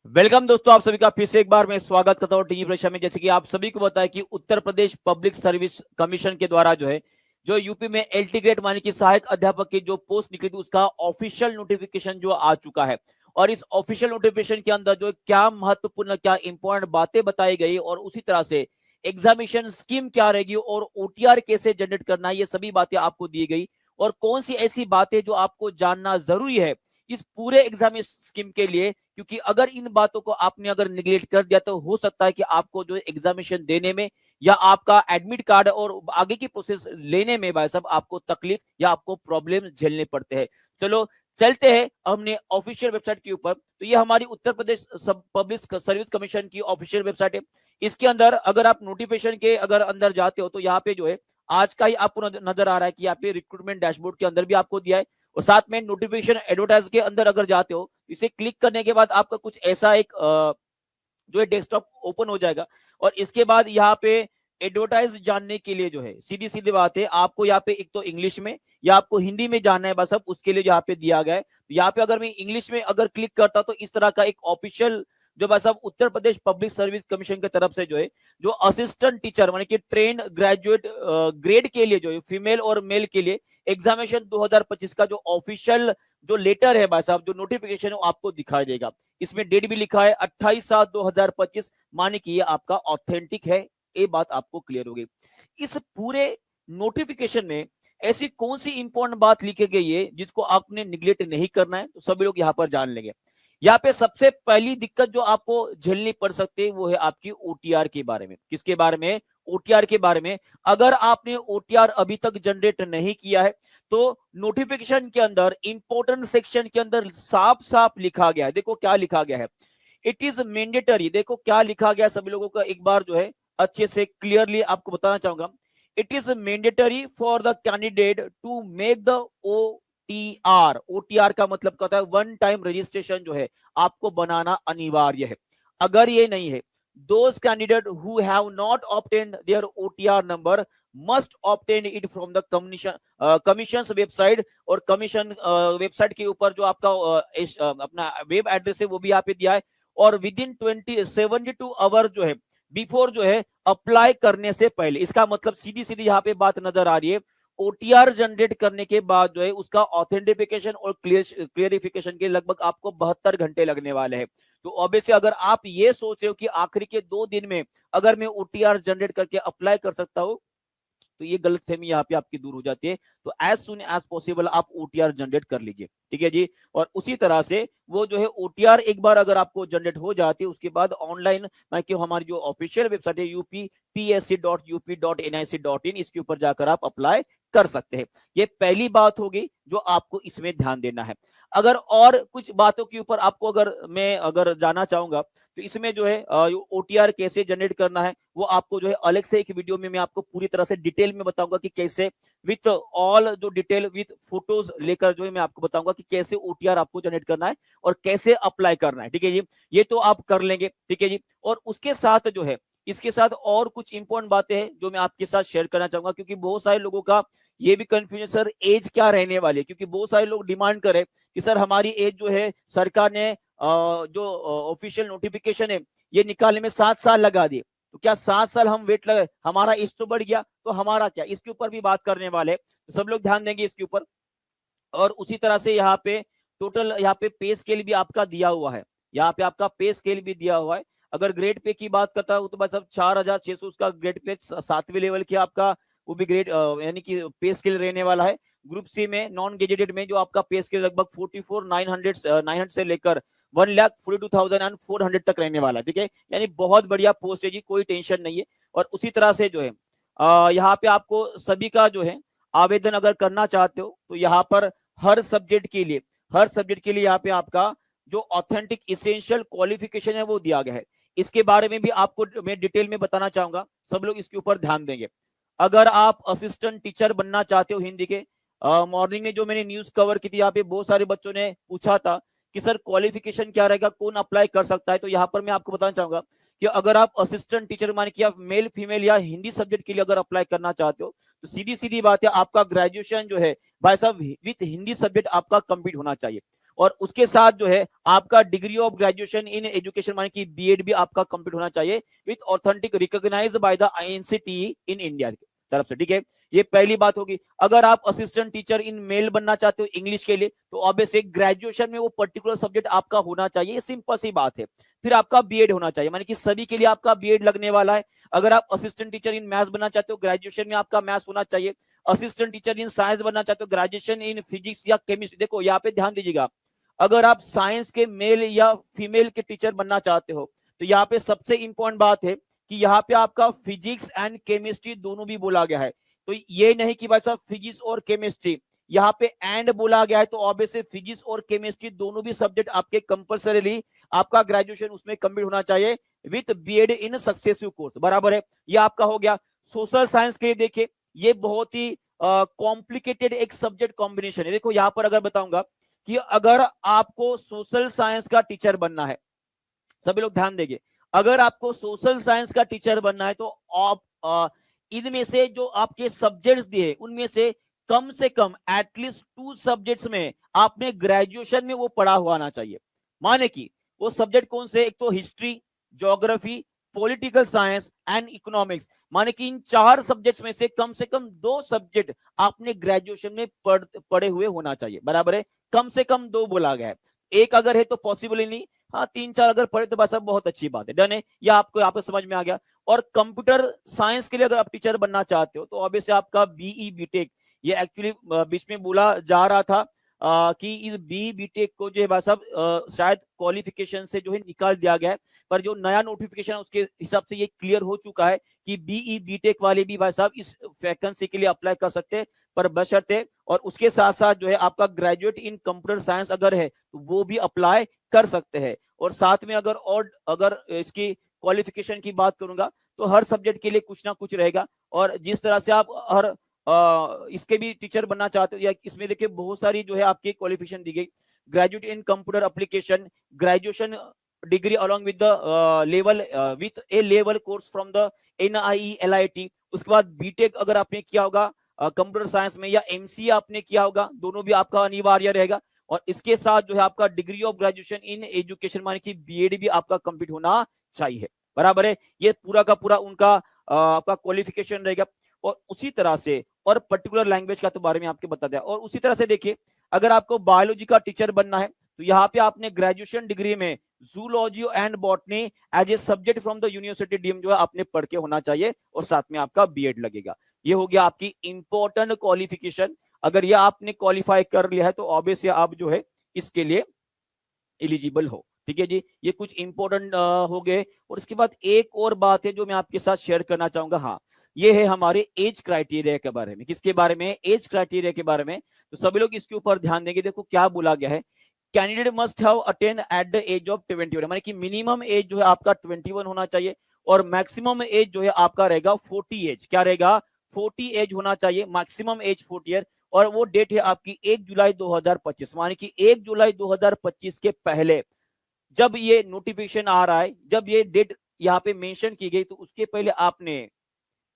Welcome दोस्तों, आप सभी का फिर से एक बार मैं स्वागत करता हूँ टीवी परीक्षा में। जैसे कि आप सभी को पता है कि Uttar Pradesh public service commission के द्वारा जो यूपी में एलटी ग्रेड माने कि सहायक अध्यापक की जो पोस्ट निकली थी उसका ऑफिशियल नोटिफिकेशन जो आ चुका है। और इस ऑफिशियल नोटिफिकेशन के अंदर जो क्या महत्वपूर्ण क्या इंपॉर्टेंट बातें बताई गई और उसी तरह से एग्जामिनेशन स्कीम क्या रहेगी और ओटीआर कैसे जनरेट करना है, ये सभी बातें आपको दी गई। और कौन सी ऐसी बातें जो आपको जानना जरूरी है इस पूरे एग्जाम स्कीम के लिए, क्योंकि अगर इन बातों को आपने अगर निगलेक्ट कर दिया तो हो सकता है कि आपको जो एग्जामिनेशन देने में या आपका एडमिट कार्ड और आगे की प्रोसेस लेने में भाई साहब आपको तकलीफ या आपको प्रॉब्लम झेलने पड़ते हैं। चलो चलते हैं हमने ऑफिशियल वेबसाइट के ऊपर। तो ये हमारी Uttar Pradesh public service commission की ऑफिशियल वेबसाइट है। इसके अंदर अगर आप नोटिफिकेशन के अगर अंदर जाते हो तो यहाँ पे जो है आज का ही आपको नजर आ रहा है कि यहाँ पे रिक्रूटमेंट डैशबोर्ड के अंदर भी आपको दिया है। और साथ में नोटिफिकेशन एडवर्टाइज के अंदर अगर जाते हो, इसे क्लिक करने के बाद आपका कुछ ऐसा एक जो है डेस्कटॉप ओपन हो जाएगा। और इसके बाद यहाँ पे एडवर्टाइज जानने के लिए जो है सीधी सीधी बात है, आपको यहाँ पे एक तो इंग्लिश में या आपको हिंदी में जानना है, बस अब उसके लिए यहाँ पे दिया गया है। तो यहाँ पे अगर मैं इंग्लिश में अगर क्लिक करता तो इस तरह का एक ऑफिशियल जो बस अब Uttar Pradesh public service commission की तरफ से जो है जो असिस्टेंट टीचर माने कि ट्रेन ग्रेजुएट ग्रेड के लिए जो है फीमेल और मेल के लिए एग्जामिनेशन 2025 का जो ऑफिशियल जो लेटर है भाई साहब, जो नोटिफिकेशन है वो आपको दिखाई देगा। इसमें डेट भी लिखा है 28/7/2025, माने कि ये आपका ऑथेंटिक है। ये बात आपको क्लियर होगी। इस पूरे नोटिफिकेशन में ऐसी कौन सी इंपॉर्टेंट बात लिखी गई है जिसको आपने निगलेक्ट नहीं करना है, तो सभी लोग यहाँ पर जान लेंगे। यहाँ पे सबसे पहली दिक्कत जो आपको झेलनी पड़ सकती है वो है आपकी ओटीआर के बारे में। किसके बारे में? ओटीआर के बारे में। अगर आपने ओटीआर अभी तक जनरेट नहीं किया है तो नोटिफिकेशन के अंदर इंपॉर्टेंट सेक्शन के अंदर साफ साफ लिखा गया है। देखो क्या लिखा गया है, इट इज मैंडेटरी। देखो क्या लिखा गया सभी लोगों का एक बार जो है अच्छे से क्लियरली आपको बताना चाहूंगा। It is mandatory for the candidate to make the OTR. OTR का मतलब क्या होता है? वन टाइम रजिस्ट्रेशन जो है आपको बनाना अनिवार्य है। अगर ये नहीं है, those candidate who have not obtained their OTR number must obtain it from the commission's website। और कमीशन वेबसाइट के ऊपर जो आपका अपना वेब एड्रेस है वो भी यहाँ पे दिया है। और विद इन 72 आवर जो है बिफोर जो है अप्लाई करने से पहले। इसका मतलब सीधी सीधी यहाँ पे बात नजर आ रही है, ओटीआर जनरेट करने के बाद जो है उसका ऑथेंटिफिकेशन और क्लियरिफिकेशन के लगभग आपको 72 घंटे लगने वाले हैं। तो ऑब्वियसली अगर आप ये सोच रहे हो कि आखिरी के 2 दिन में अगर मैं ओटीआर जनरेट करके अप्लाई कर सकता हूं, तो ये गलतफहमी यहाँ पे आपकी दूर हो जाती है। तो एज सुन एज पॉसिबल आप ओटीआर जनरेट कर लीजिए, ठीक है जी। और उसी तरह से वो जो है ओटीआर एक बार अगर आपको जनरेट हो जाती है उसके बाद ऑनलाइन कि हमारी जो ऑफिशियल वेबसाइट है upsc.up.nic.in, इसके ऊपर जाकर आप अप्लाई कर सकते हैं। ये पहली बात होगी जो आपको इसमें ध्यान देना है। अगर और कुछ बातों के ऊपर आपको अगर जाना चाहूंगा तो इसमें जो है ओटीआर कैसे जनरेट करना है वो आपको जो है अलग से एक वीडियो में मैं आपको पूरी तरह से डिटेल में बताऊंगा कि कैसे विथ ऑल जो डिटेल विथ फोटोज लेकर जो है मैं आपको बताऊंगा कि कैसे ओटीआर आपको जनरेट करना है और कैसे अप्लाई करना है, ठीक है जी। ये तो आप कर लेंगे, ठीक है जी। और उसके साथ जो है इसके साथ और कुछ इंपॉर्टेंट बातें हैं जो मैं आपके साथ शेयर करना चाहूंगा, क्योंकि बहुत सारे लोगों का ये भी कंफ्यूजन, सर एज क्या रहने वाली है। क्योंकि बहुत सारे लोग डिमांड करे कि सर हमारी एज जो है सरकार ने जो ऑफिशियल नोटिफिकेशन है ये निकालने में 7 साल लगा दिए, तो क्या 7 साल हम वेट लगे, हमारा एज तो बढ़ गया तो हमारा क्या? इसके ऊपर भी बात करने वाले, तो सब लोग ध्यान देंगे इसके ऊपर। और उसी तरह से यहाँ पे टोटल यहाँ पे पे स्केल भी आपका दिया हुआ है। यहाँ पे आपका पे स्केल भी दिया हुआ है। अगर ग्रेड पे की बात करता हूँ तो बस अब 4600 उसका ग्रेड पे 7वें लेवल की आपका वो भी ग्रेड यानी कि पे स्केल रहने वाला है। ग्रुप सी में नॉन गेजेटेड में जो आपका पे स्केल लगभग 44,900 से लेकर 1,42,400 तक रहने वाला है, ठीक है। यानी बहुत बढ़िया पोस्ट है जी, कोई टेंशन नहीं है। और उसी तरह से जो है यहाँ पे आपको सभी का जो है आवेदन अगर करना चाहते हो तो यहाँ पर हर सब्जेक्ट के लिए यहाँ पे आपका जो ऑथेंटिक इसेंशियल क्वालिफिकेशन है वो दिया गया है। इसके बारे में भी आपको मैं डिटेल में बताना चाहूंगा, सब लोग इसके ऊपर ध्यान देंगे। अगर आप असिस्टेंट टीचर बनना चाहते हो हिंदी के, मॉर्निंग में जो मैंने न्यूज कवर की थी यहाँ पे बहुत सारे बच्चों ने पूछा था कि सर क्वालिफिकेशन क्या रहेगा, कौन अप्लाई कर सकता है। तो यहाँ पर मैं आपको बताना चाहूंगा कि अगर आप असिस्टेंट टीचर मान कि आप मेल फीमेल या हिंदी सब्जेक्ट के लिए अगर अप्लाई करना चाहते हो तो सीधी सीधी बात है, आपका ग्रेजुएशन जो है भाई साहब विथ हिंदी सब्जेक्ट आपका कंप्लीट होना चाहिए। और उसके साथ जो है आपका degree of graduation in education माने कि बीएड भी आपका कंप्लीट होना चाहिए with authentic recognised by the INCTE in India की तरफ से। ठीक है, ये पहली बात होगी। अगर आप असिस्टेंट टीचर इन मेल बनना चाहते हो इंग्लिश के लिए, तो ऑब्वियसली ग्रेजुएशन में वो पर्टिकुलर सब्जेक्ट आपका होना चाहिए, सिंपल सी बात है। फिर आपका बीएड होना चाहिए, माने कि सभी के लिए आपका बीएड लगने वाला है। अगर आप असिस्टेंट टीचर इन मैथ्स बनना चाहते हो, ग्रेजुएशन में आपका मैथ्स होना चाहिए। असिस्टेंट टीचर इन साइंस बनना चाहते हो, ग्रेजुएशन इन फिजिक्स या केमिस्ट्री। देखो यहाँ पे ध्यान दीजिएगा, अगर आप साइंस के मेल या फीमेल के टीचर बनना चाहते हो, तो यहाँ पे सबसे इंपॉर्टेंट बात है कि यहाँ पे आपका फिजिक्स एंड केमिस्ट्री दोनों भी बोला गया है। तो ये नहीं कि भाई साहब फिजिक्स और केमिस्ट्री, यहाँ पे एंड बोला गया है, तो ऑब्वियसली फिजिक्स और केमिस्ट्री दोनों भी सब्जेक्ट आपके कंपलसरीली आपका ग्रेजुएशन उसमें कंप्लीट होना चाहिए with BEd in successive course, बराबर है। ये आपका हो गया। सोशल साइंस के लिए देखिए, ये बहुत ही कॉम्प्लिकेटेड एक सब्जेक्ट कॉम्बिनेशन है। देखो यहाँ पर अगर बताऊंगा कि अगर आपको सोशल साइंस का टीचर बनना है, सभी लोग ध्यान देंगे, अगर आपको सोशल साइंस का टीचर बनना है, तो आप इनमें से जो आपके सब्जेक्ट्स दिए उनमें से कम एटलीस्ट 2 सब्जेक्ट्स में आपने ग्रेजुएशन में वो पढ़ा हुआ आना चाहिए। माने कि वो सब्जेक्ट कौन से, एक तो history, geography, political science and economics. माने कि इन 4 सब्जेक्ट्स में से कम 2 सब्जेक्ट आपने ग्रेजुएशन में पढ़े हुए होना चाहिए, बराबर है। कम से कम 2 बोला गया है, एक अगर है तो पॉसिबल ही नहीं, हाँ 3-4 अगर पढ़े तो बस अब बहुत अच्छी बात है, डन है। या आपको यहाँ पे समझ में आ गया। और कंप्यूटर साइंस के लिए अगर आप टीचर बनना चाहते हो, तो ऑब्वियसली आपका बीई बीटेक, ये एक्चुअली बीच में बोला जा रहा था कि इस बी बीटेक को जो है भाई साहब शायद क्वालिफिकेशन से जो है निकाल दिया गया है, पर जो नया नोटिफिकेशन उसके हिसाब से ये क्लियर हो चुका है कि बीई बीटेक वाले भी भाई साहब इस वैकेंसी के लिए अप्लाई कर सकते हैं, पर बशर्ते, और उसके साथ साथ जो है आपका ग्रेजुएट इन कंप्यूटर साइंस अगर है तो वो भी अप्लाई कर सकते हैं। और साथ में अगर इसकी क्वालिफिकेशन की बात करूंगा, तो हर सब्जेक्ट के लिए कुछ ना कुछ रहेगा। और जिस तरह से आप हर इसके भी टीचर बनना चाहते हो, या इसमें देखिए बहुत सारी जो है आपकी क्वालिफिकेशन दी गई, graduate in computer application, graduation degree along with the level with A level course from the NIE-LIT। उसके बाद बीटेक अगर आपने किया होगा कंप्यूटर साइंस में, या एमसीए आपने किया होगा, दोनों भी आपका अनिवार्य रहेगा। और इसके साथ जो है आपका degree of graduation in education माने कि बीएड भी आपका कंप्लीट होना चाहिए, बराबर है। ये पूरा का पूरा उनका आपका क्वालिफिकेशन रहेगा। और उसी तरह से, और पर्टिकुलर लैंग्वेज का तो बारे में आपके बता दिया। और उसी तरह से देखिए, अगर आपको बायोलॉजी का टीचर बनना है, तो यहाँ पे आपने ग्रेजुएशन डिग्री में zoology and botany as a subject from the university deem जो है आपने पढ़ के होना चाहिए, और साथ में आपका बीएड लगेगा। ये हो गया आपकी इंपॉर्टेंट क्वालिफिकेशन। अगर ये आपने क्वालिफाई कर लिया है, तो ऑब्वियसली आप जो है इसके लिए एलिजिबल हो। ठीक है जी, ये कुछ इंपॉर्टेंट हो गए। और इसके बाद एक और बात है जो मैं आपके साथ शेयर करना चाहूंगा, हाँ, ये है हमारे एज क्राइटेरिया के बारे में। किसके बारे में, एज क्राइटेरिया के बारे में। तो सभी लोग इसके ऊपर ध्यान देंगे। देखो क्या बोला गया है, candidate must have attain at the age of 21, माने कि मिनिमम एज जो है आपका 21 होना चाहिए, और मैक्सिमम एज जो है आपका रहेगा 40 एज। क्या रहेगा, 40 एज होना चाहिए, मैक्सिमम एज 40 ईयर। और वो डेट है आपकी 1 जुलाई 2025, माने कि 1 जुलाई 2025 के पहले जब ये नोटिफिकेशन आ रहा है, जब ये डेट यहाँ पे मेंशन की गई, तो उसके पहले आपने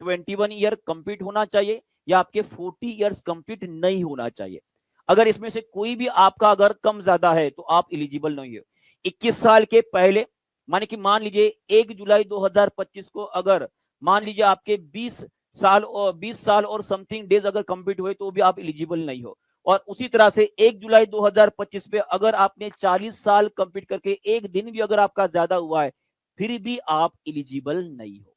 21 ईयर कंप्लीट होना चाहिए, या आपके 40 इयर्स कंप्लीट नहीं होना चाहिए। अगर इसमें से कोई भी आपका अगर कम ज्यादा है, तो आप एलिजिबल नहीं हो। 21 साल के पहले, माने कि मान लीजिए 1 जुलाई 2025 को अगर मान लीजिए आपके 20 साल और समथिंग डेज अगर कंप्लीट हुए, तो भी आप एलिजिबल नहीं हो। और उसी तरह से 1 जुलाई 2025 पे अगर आपने 40 साल कंप्लीट करके एक दिन भी अगर आपका ज्यादा हुआ है, फिर भी आप एलिजिबल नहीं हो।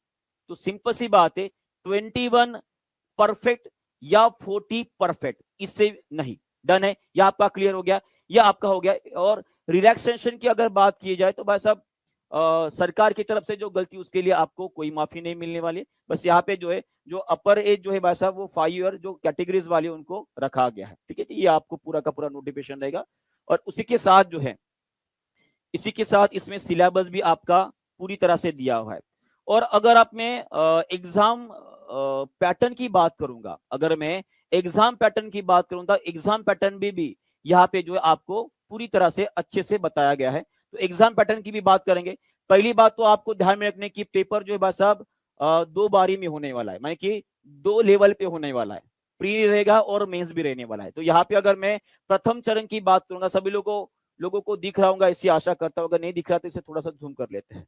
तो सिंपल सी बात है, 21 परफेक्ट या 40 परफेक्ट, इससे नहीं। डन है, यह आपका क्लियर हो गया, यह आपका हो गया। और रिलैक्सेशन की अगर बात की जाए, तो भाई साहब सरकार की तरफ से जो गलती, उसके लिए आपको कोई माफी नहीं मिलने वाली। बस यहाँ पे जो है, जो अपर एज जो है भाई साहब, वो 5 ईयर जो कैटेगरीज वाले उनको रखा गया है। ठीक है, ये आपको पूरा का पूरा नोटिफिकेशन रहेगा। और उसी के साथ जो है, इसी के साथ इसमें सिलेबस भी आपका पूरी तरह से दिया हुआ है। और अगर आप मैं एग्जाम पैटर्न की बात करूंगा, अगर मैं एग्जाम पैटर्न की बात करूंगा, एग्जाम पैटर्न भी यहाँ पे जो है आपको पूरी तरह से अच्छे से बताया गया है। तो एग्जाम पैटर्न की भी बात करेंगे। पहली बात तो आपको ध्यान में रखने की, पेपर जो है भाई साहब 2 बारी में होने वाला है, माने कि 2 लेवल पे होने वाला है। प्री रहेगा और मेंस भी रहने वाला है। तो यहाँ पे अगर मैं प्रथम चरण की बात करूंगा, सभी लोगों को दिख रहा होगा, इसी आशा करता हूँ। अगर नहीं दिख रहा तो इसे थोड़ा सा जूम कर लेते हैं।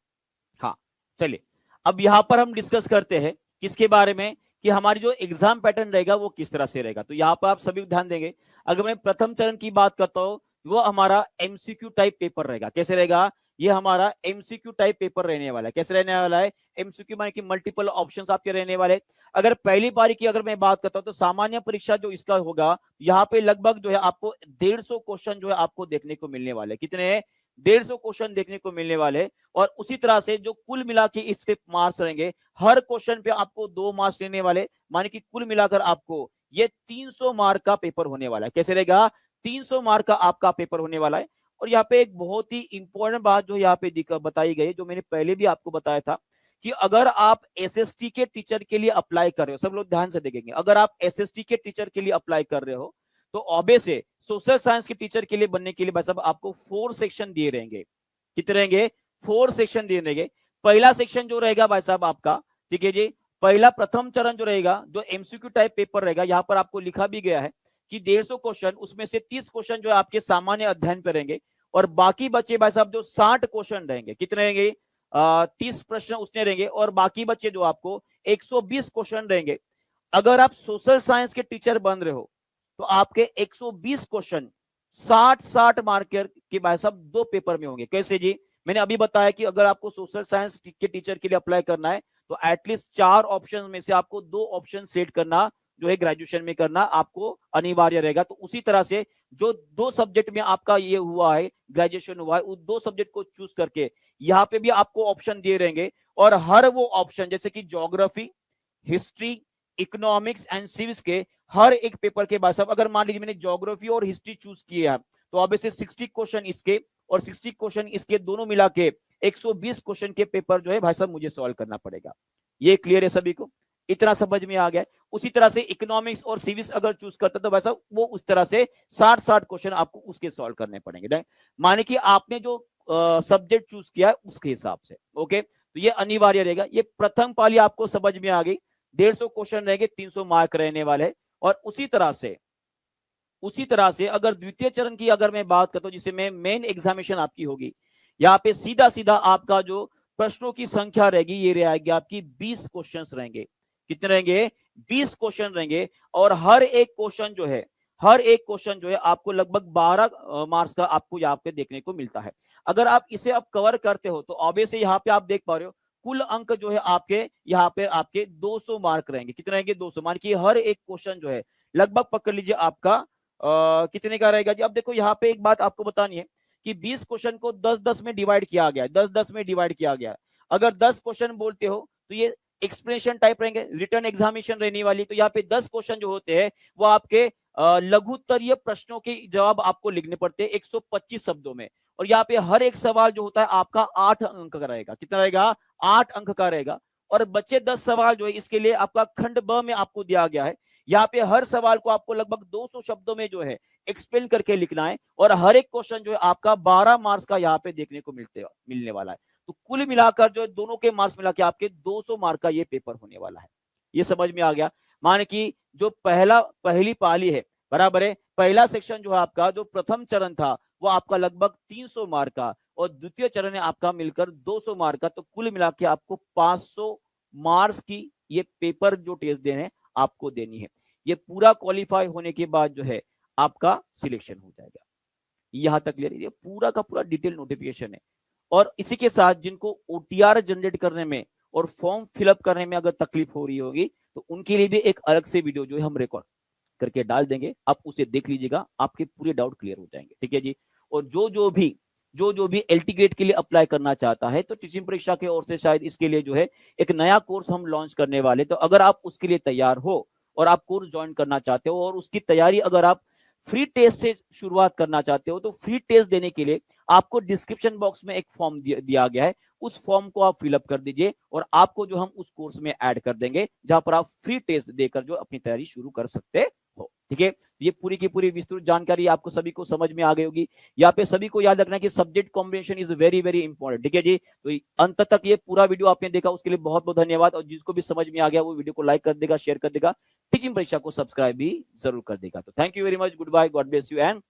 हाँ, चलिए अब यहाँ पर हम डिस्कस करते हैं किसके बारे में, कि हमारी जो एग्जाम पैटर्न रहेगा वो किस तरह से रहेगा। तो यहाँ पर आप सभी ध्यान देंगे, अगर मैं प्रथम चरण की बात करता हूँ, वो हमारा एमसीक्यू टाइप पेपर रहेगा। कैसे रहेगा? ये हमारा एमसीक्यू टाइप पेपर रहने वाला है। कैसे रहने वाला है? एमसीक्यू माने कि मल्टीपल ऑप्शंस आपके रहने वाले। अगर पहली पारी की अगर मैं बात करता हूँ, तो सामान्य परीक्षा जो इसका होगा, यहाँ पे लगभग जो है आपको 150 क्वेश्चन जो है आपको देखने को मिलने वाले। कितने? 150 क्वेश्चन देखने को मिलने वाले। और उसी तरह से जो कुल मिला के इसके मार्क्स रहेंगे, हर क्वेश्चन पे आपको 2 मार्क्स लेने वाले, माने कि कुल मिलाकर आपको ये 300 मार्क का पेपर होने वाला है। कैसे रहेगा? 300 मार्क का आपका पेपर होने वाला है। और यहाँ पे एक बहुत ही इंपॉर्टेंट बात जो यहाँ पे बताई गई, जो मैंने पहले भी आपको बताया था, कि अगर आप एसएसटी के टीचर के लिए अप्लाई कर रहे हो, सब लोग ध्यान से देखेंगे, अगर आप एसएसटी के टीचर के लिए अप्लाई कर रहे हो, तो ऑब्वियस है सोशल साइंस के टीचर के लिए बनने के लिए भाई साहब आपको 4 सेक्शन दिए रहेंगे। कितने रहेंगे? 4 सेक्शन दिए रहेंगे। पहला सेक्शन जो रहेगा भाई साहब आपका, ठीक है जी, पहला प्रथम चरण जो रहेगा, जो एमसीक्यू टाइप पेपर रहेगा, यहाँ पर आपको लिखा भी गया है कि 150 क्वेश्चन, उसमें से 30 क्वेश्चन जो है आपके सामान्य अध्ययन पे रहेंगे, और बाकी बच्चे भाई साहब जो 60 क्वेश्चन रहेंगे, कितने रहेंगे? 30 प्रश्न उसने रहेंगे, और बाकी बच्चे जो आपको 120 क्वेश्चन रहेंगे। अगर आप सोशल साइंस के टीचर बन रहे हो, तो आपके 120 क्वेश्चन 60 मार्क के भाई साहब 2 पेपर में होंगे। कैसे जी? मैंने अभी बताया कि अगर आपको सोशल साइंस के टीचर के लिए अप्लाई करना है, तो एटलीस्ट 4 ऑप्शन में से आपको 2 ऑप्शन सेट करना जो है ग्रेजुएशन में करना आपको अनिवार्य रहेगा। तो उसी तरह से जो 2 सब्जेक्ट में आपका ये हुआ है, ग्रेजुएशन हुआ है, उस 2 सब्जेक्ट को चूज करके यहाँ पे भी आपको ऑप्शन दिए रहेंगे। और हर वो ऑप्शन, जैसे कि geography, history, economics and civics के हर एक पेपर के बाद साहब, अगर मान लीजिए मैंने ज्योग्राफी और हिस्ट्री चूज किया, तो ऑब्वियसली 60 क्वेश्चन इसके और 60 क्वेश्चन इसके दोनों मिला के 120 क्वेश्चन के पेपर जो है भाई साहब मुझे सॉल्व करना पड़ेगा। ये क्लियर है सभी को? इतना समझ में आ गया? उसी तरह से इकोनॉमिक्स और सिविक्स अगर चूज करता तो भाई साहब वो उस तरह से 60 क्वेश्चन आपको उसके सॉल्व करने पड़ेंगे, माने कि आपने जो सब्जेक्ट चूज किया है उसके हिसाब से। ओके, तो ये अनिवार्य रहेगा। ये प्रथम पाली आपको समझ में आ गई। 150 क्वेश्चन रहेंगे, 300 मार्क रहने वाले। और उसी तरह से अगर द्वितीय चरण की अगर मैं बात करता हूं, जिसे मैं मेन एग्जामिनेशन आपकी होगी, यहाँ पे सीधा सीधा आपका जो प्रश्नों की संख्या रहेगी, ये रहेगी आपकी 20 क्वेश्चन रहेंगे। कितने रहेंगे? 20 क्वेश्चन रहेंगे। और हर एक क्वेश्चन जो है आपको लगभग 12 मार्क्स का आपको यहाँ पे देखने को मिलता है। अगर आप इसे अब कवर करते हो, तो ऑब्वियसली यहाँ पे आप देख पा रहे हो कुल अंक जो है आपके यहाँ पे आपके 200 मार्क रहेंगे। कितने रहेंगे? 200। मान कि हर एक क्वेश्चन जो है लगभग पकड़ लीजिए आपका कितने का रहेगा जी। अब देखो यहाँ पे एक बात आपको बतानी है कि 20 क्वेश्चन को 10-10 में डिवाइड किया गया है, 10-10 में डिवाइड किया गया है। अगर 10 क्वेश्चन बोलते हो तो ये एक्सप्लेनेशन टाइप रहेंगे, रिटर्न एग्जामिनेशन रहने वाली। तो यहाँ पे 10 क्वेश्चन जो होते हैं वो आपके लघुत्तरीय प्रश्नों के जवाब आपको लिखने पड़ते हैं 125 शब्दों में। और यहाँ पे हर एक सवाल जो होता है आपका 8 अंक का रहेगा। कितना रहेगा? 8 अंक का रहेगा। और बच्चे 10 सवाल जो है इसके लिए आपका खंड ब में आपको दिया गया है। यहाँ पे हर सवाल को आपको लगभग 200 शब्दों में जो है एक्सप्लेन करके लिखना है। और हर एक क्वेश्चन जो है आपका 12 मार्क्स का यहाँ पे देखने को मिलने वाला है। तो कुल मिलाकर जो दोनों के मार्क्स मिला के आपके 200 मार्क का ये पेपर होने वाला है। ये समझ में आ गया? माने कि जो पहली पाली है, बराबर है, पहला सेक्शन जो है आपका जो प्रथम चरण था वो आपका लगभग 300 मार्क का, और द्वितीय चरण है आपका मिलकर 200 मार्क का। तो कुल मिला के आपको 500 मार्क्स की ये पेपर जो टेस्ट देने आपको देनी है। ये पूरा क्वालिफाई होने के बाद जो है आपका सिलेक्शन हो जाएगा। यहां तक क्लियर है? ये पूरा का पूरा डिटेल नोटिफिकेशन है। और इसी के साथ जिनको ओटीआर जनरेट करने में और फॉर्म फिलअप करने में अगर तकलीफ हो रही होगी, तो उनके लिए भी एक अलग से वीडियो जो है हम रिकॉर्ड करके डाल देंगे, आप उसे देख लीजिएगा, आपके पूरे डाउट क्लियर हो जाएंगे। ठीक है जी? और जो भी एलटी ग्रेड के लिए अप्लाई करना चाहता है, तो टीचिंग परीक्षा की ओर से शायद इसके लिए जो है एक नया कोर्स हम लॉन्च करने वाले। तो अगर आप उसके लिए तैयार हो और आप कोर्स ज्वाइन करना चाहते हो, और उसकी तैयारी अगर आप फ्री टेस्ट से शुरुआत करना चाहते हो, तो फ्री टेस्ट देने के लिए आपको डिस्क्रिप्शन बॉक्स में एक फॉर्म दिया गया है। उस फॉर्म को आप फिलअप कर दीजिए, और आपको जो हम उस कोर्स में ऐड कर देंगे, जहां पर आप फ्री टेस्ट देकर जो अपनी तैयारी शुरू कर सकते हो। ठीक है, ये पूरी की पूरी विस्तृत जानकारी आपको सभी को समझ में आ गई होगी। यहाँ पे सभी को याद रखना है कि subject combination is very very important. ठीक है जी, तो अंत तक ये पूरा वीडियो आपने देखा उसके लिए बहुत बहुत धन्यवाद। और जिसको भी समझ में आ गया वो वीडियो को लाइक कर देगा, शेयर कर देगा, टीचिंग परीक्षा को सब्सक्राइब भी जरूर कर देगा। तो thank you very much, goodbye, God bless you and